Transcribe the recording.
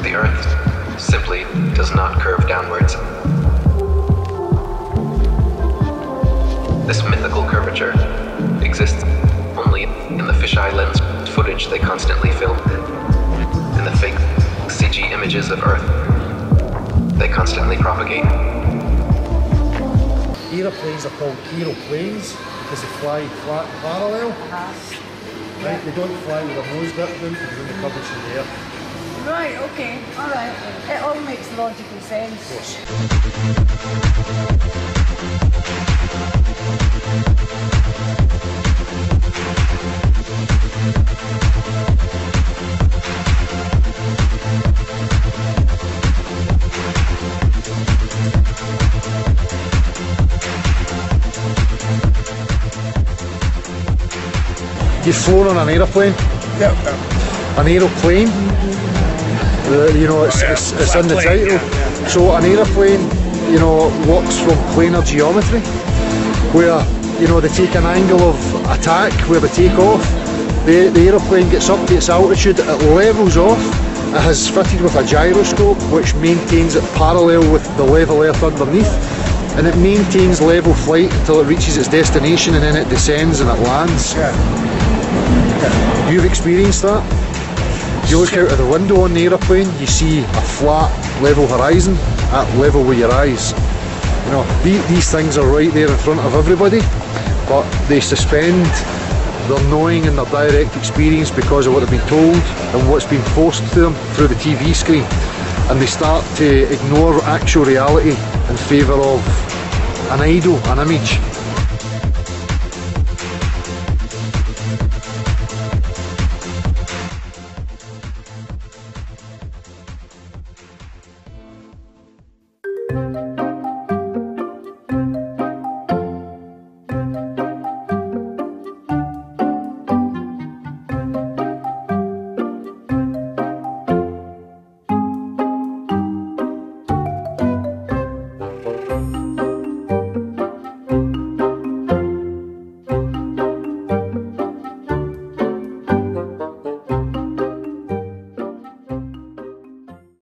the Earth simply does not curve downwards. This mythical curvature exists only in the fisheye lens footage they constantly film, in the fake CG images of Earth they constantly propagate. Aeroplanes are called aeroplanes because they fly flat parallel. Right? They don't fly with their nose dipped down because then the curvature in the air. Right, okay, alright. It all makes logical sense. Of course. You've flown on an aeroplane? Yeah. An aeroplane? You know, it's in the title. Yeah. So an aeroplane, you know, works from planar geometry, where, you know, they take an angle of attack where they take off. The aeroplane gets up to its altitude, it levels off. It has fitted with a gyroscope which maintains it parallel with the level earth underneath, and it maintains level flight until it reaches its destination, and then it descends and it lands. Yeah. You've experienced that? You look out of the window on the aeroplane, you see a flat, level horizon at level with your eyes. You know, these things are right there in front of everybody, but they suspend their knowing and their direct experience because of what they've been told and what's been forced to them through the TV screen, and they start to ignore actual reality in favour of an idol, an image.